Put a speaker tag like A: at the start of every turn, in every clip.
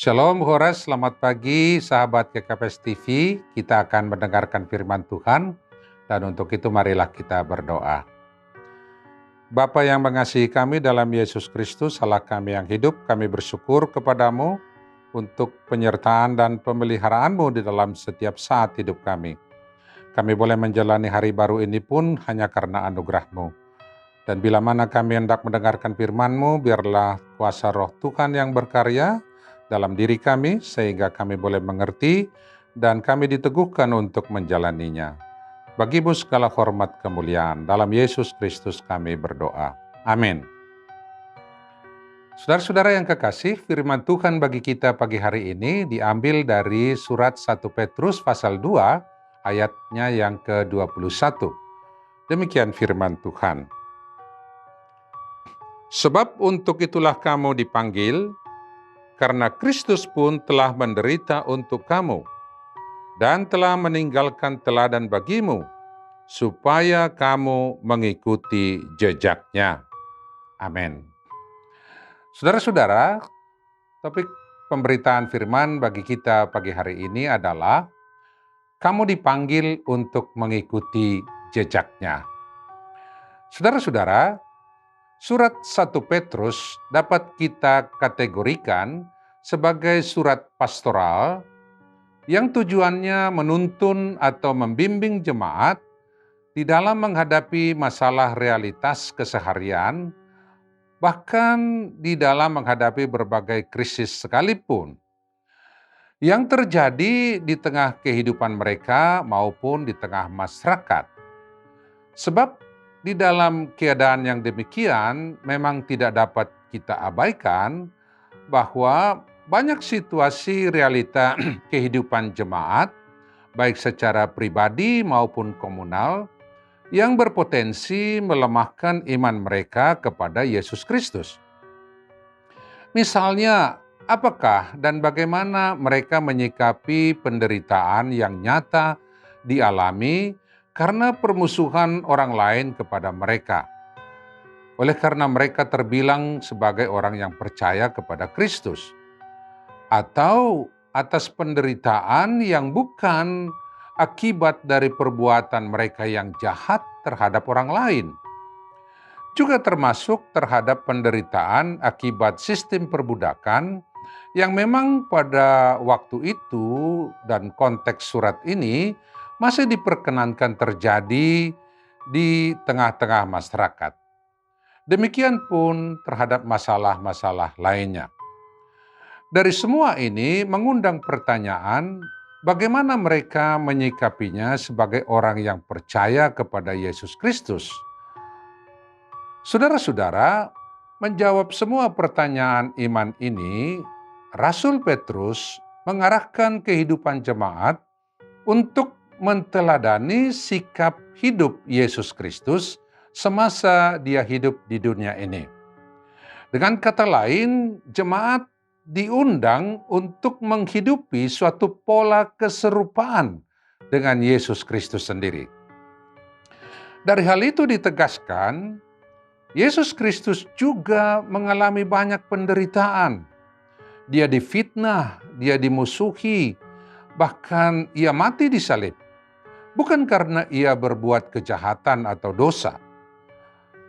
A: Shalom Horas, selamat pagi sahabat KKPS TV. Kita akan mendengarkan firman Tuhan dan untuk itu marilah kita berdoa. Bapa yang mengasihi kami dalam Yesus Kristus, Allah kami yang hidup, kami bersyukur kepadamu untuk penyertaan dan pemeliharaanmu di dalam setiap saat hidup kami. Kami boleh menjalani hari baru ini pun hanya karena anugerah-Mu. Dan bila mana kami hendak mendengarkan firman-Mu, biarlah kuasa roh Tuhan yang berkarya dalam diri kami, sehingga kami boleh mengerti dan kami diteguhkan untuk menjalaninya. Bagi-Mu segala hormat kemuliaan, dalam Yesus Kristus kami berdoa. Amin. Saudara-saudara yang kekasih, firman Tuhan bagi kita pagi hari ini diambil dari surat 1 Petrus pasal 2, ayatnya yang ke-21. Demikian firman Tuhan. Sebab untuk itulah kamu dipanggil, karena Kristus pun telah menderita untuk kamu, dan telah meninggalkan teladan bagimu, supaya kamu mengikuti jejaknya. Amin. Saudara-saudara, topik pemberitaan firman bagi kita pagi hari ini adalah kamu dipanggil untuk mengikuti jejaknya. Saudara-saudara, surat 1 Petrus dapat kita kategorikan sebagai surat pastoral yang tujuannya menuntun atau membimbing jemaat di dalam menghadapi masalah realitas keseharian, bahkan di dalam menghadapi berbagai krisis sekalipun yang terjadi di tengah kehidupan mereka maupun di tengah masyarakat. Sebab di dalam keadaan yang demikian memang tidak dapat kita abaikan bahwa banyak situasi realita kehidupan jemaat, baik secara pribadi maupun komunal, yang berpotensi melemahkan iman mereka kepada Yesus Kristus. Misalnya, apakah dan bagaimana mereka menyikapi penderitaan yang nyata dialami karena permusuhan orang lain kepada mereka. Oleh karena mereka terbilang sebagai orang yang percaya kepada Kristus. Atau atas penderitaan yang bukan akibat dari perbuatan mereka yang jahat terhadap orang lain. Juga termasuk terhadap penderitaan akibat sistem perbudakan yang memang pada waktu itu dan konteks surat ini masih diperkenankan terjadi di tengah-tengah masyarakat. Demikian pun terhadap masalah-masalah lainnya. Dari semua ini mengundang pertanyaan, bagaimana mereka menyikapinya sebagai orang yang percaya kepada Yesus Kristus? Saudara-saudara, menjawab semua pertanyaan iman ini, Rasul Petrus mengarahkan kehidupan jemaat untuk menteladani sikap hidup Yesus Kristus semasa dia hidup di dunia ini. Dengan kata lain, jemaat diundang untuk menghidupi suatu pola keserupaan dengan Yesus Kristus sendiri. Dari hal itu ditegaskan, Yesus Kristus juga mengalami banyak penderitaan. Dia difitnah, dia dimusuhi, bahkan ia mati di salib. Bukan karena ia berbuat kejahatan atau dosa.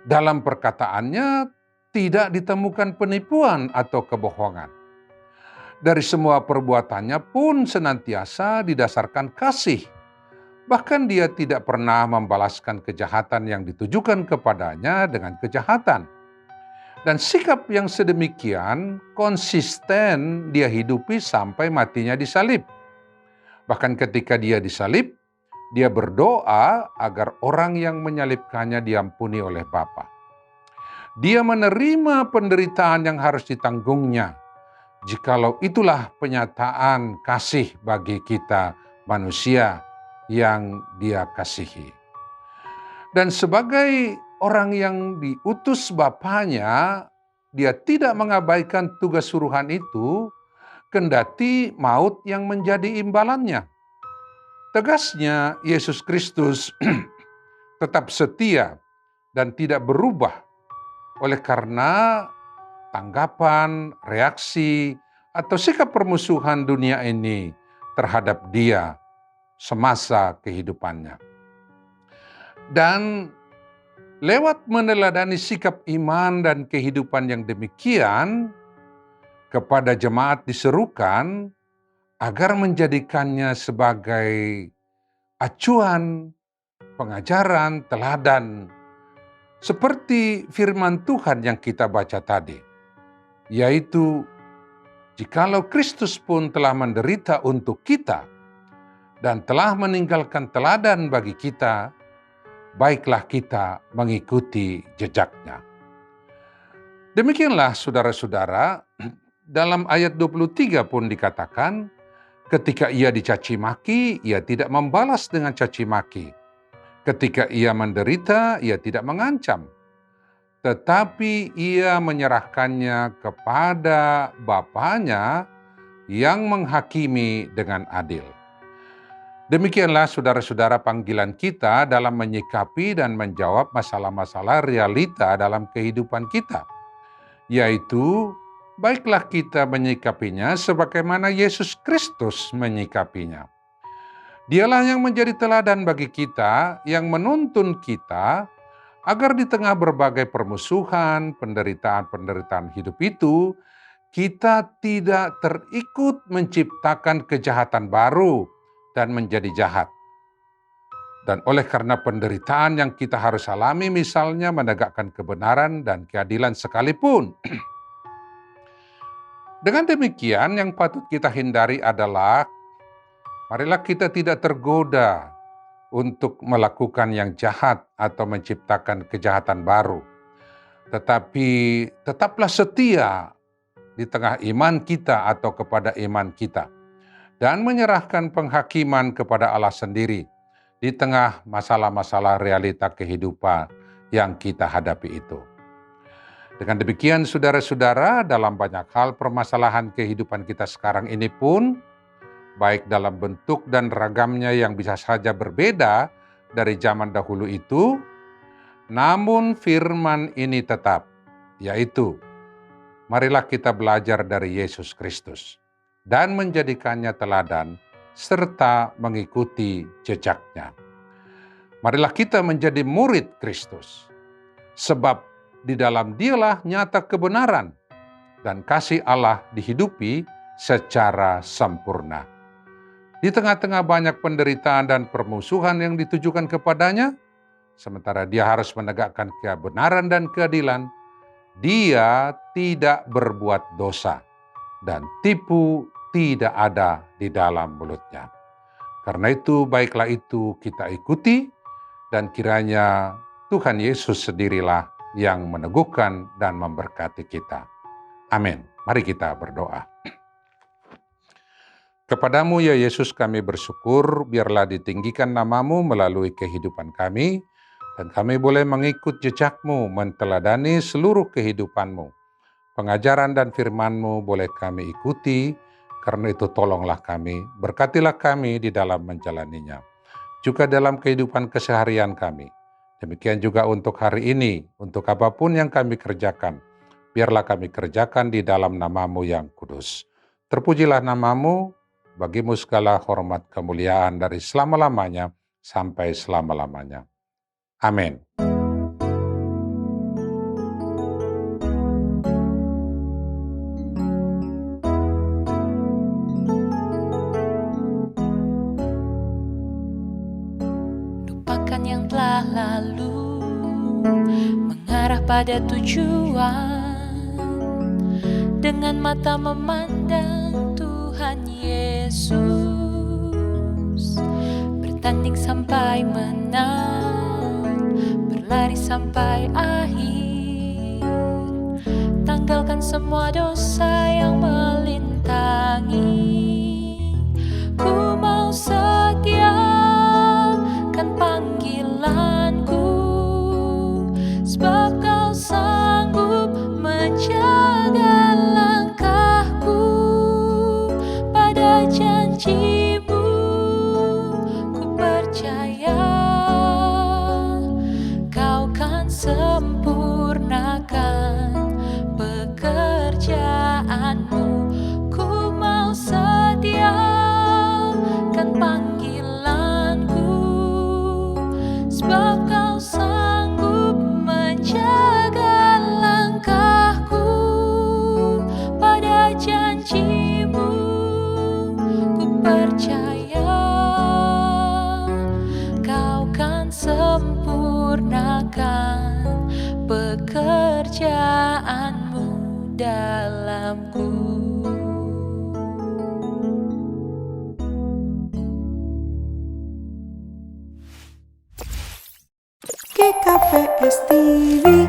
A: Dalam perkataannya tidak ditemukan penipuan atau kebohongan. Dari semua perbuatannya pun senantiasa didasarkan kasih. Bahkan dia tidak pernah membalaskan kejahatan yang ditujukan kepadanya dengan kejahatan. Dan sikap yang sedemikian konsisten dia hidupi sampai matinya disalib. Bahkan ketika dia disalib, dia berdoa agar orang yang menyalibkannya diampuni oleh Bapa. Dia menerima penderitaan yang harus ditanggungnya, jikalau itulah penyataan kasih bagi kita manusia yang dia kasihi. Dan sebagai orang yang diutus Bapanya, dia tidak mengabaikan tugas suruhan itu, kendati maut yang menjadi imbalannya. Tegasnya, Yesus Kristus tetap setia dan tidak berubah oleh karena tanggapan, reaksi, atau sikap permusuhan dunia ini terhadap dia semasa kehidupannya. Dan lewat meneladani sikap iman dan kehidupan yang demikian, kepada jemaat diserukan agar menjadikannya sebagai acuan, pengajaran, teladan, seperti firman Tuhan yang kita baca tadi, yaitu jikalau Kristus pun telah menderita untuk kita dan telah meninggalkan teladan bagi kita, baiklah kita mengikuti jejaknya. Demikianlah saudara-saudara, dalam ayat 23 pun dikatakan, ketika ia dicaci maki, ia tidak membalas dengan caci maki. Ketika ia menderita, ia tidak mengancam. Tetapi ia menyerahkannya kepada Bapanya yang menghakimi dengan adil. Demikianlah saudara-saudara panggilan kita dalam menyikapi dan menjawab masalah-masalah realita dalam kehidupan kita. Yaitu, baiklah kita menyikapinya sebagaimana Yesus Kristus menyikapinya. Dialah yang menjadi teladan bagi kita, yang menuntun kita, agar di tengah berbagai permusuhan, penderitaan-penderitaan hidup itu, kita tidak terikut menciptakan kejahatan baru dan menjadi jahat. Dan oleh karena penderitaan yang kita harus alami, misalnya menegakkan kebenaran dan keadilan sekalipun. Dengan demikian, yang patut kita hindari adalah marilah kita tidak tergoda untuk melakukan yang jahat atau menciptakan kejahatan baru. Tetapi tetaplah setia di tengah iman kita atau kepada iman kita. Dan menyerahkan penghakiman kepada Allah sendiri di tengah masalah-masalah realita kehidupan yang kita hadapi itu. Dengan demikian saudara-saudara, dalam banyak hal permasalahan kehidupan kita sekarang ini pun, baik dalam bentuk dan ragamnya yang bisa saja berbeda dari zaman dahulu itu, namun firman ini tetap, yaitu, marilah kita belajar dari Yesus Kristus dan menjadikannya teladan serta mengikuti jejaknya. Marilah kita menjadi murid Kristus, sebab di dalam Dialah nyata kebenaran dan kasih Allah dihidupi secara sempurna. Di tengah-tengah banyak penderitaan dan permusuhan yang ditujukan kepadanya, sementara Dia harus menegakkan kebenaran dan keadilan, Dia tidak berbuat dosa dan tipu tidak ada di dalam mulutnya. Karena itu, baiklah itu kita ikuti, dan kiranya Tuhan Yesus sendirilah yang meneguhkan dan memberkati kita. Amin. Mari kita berdoa. Kepadamu ya Yesus kami bersyukur, biarlah ditinggikan namamu melalui kehidupan kami, dan kami boleh mengikut jejakmu, menteladani seluruh kehidupanmu. Pengajaran dan firman-Mu boleh kami ikuti, karena itu tolonglah kami, berkatilah kami di dalam menjalaninya. Juga dalam kehidupan keseharian kami. Demikian juga untuk hari ini, untuk apapun yang kami kerjakan, biarlah kami kerjakan di dalam nama-Mu yang kudus. Terpujilah nama-Mu, bagimu segala hormat kemuliaan dari selama-lamanya sampai selama-lamanya. Amin.
B: Yang telah lalu, mengarah pada tujuan, dengan mata memandang Tuhan Yesus, bertanding sampai menang, berlari sampai akhir, tanggalkan semua dosa yang melintangi. Ku mau setia panggilanku, sebab Kau sanggup menjaga langkahku. Pada janji-Mu ku percaya, Kau kan sempurnakan pekerjaan-Mu. Ku lakukan pekerjaanmu dalamku.
C: GKPS TV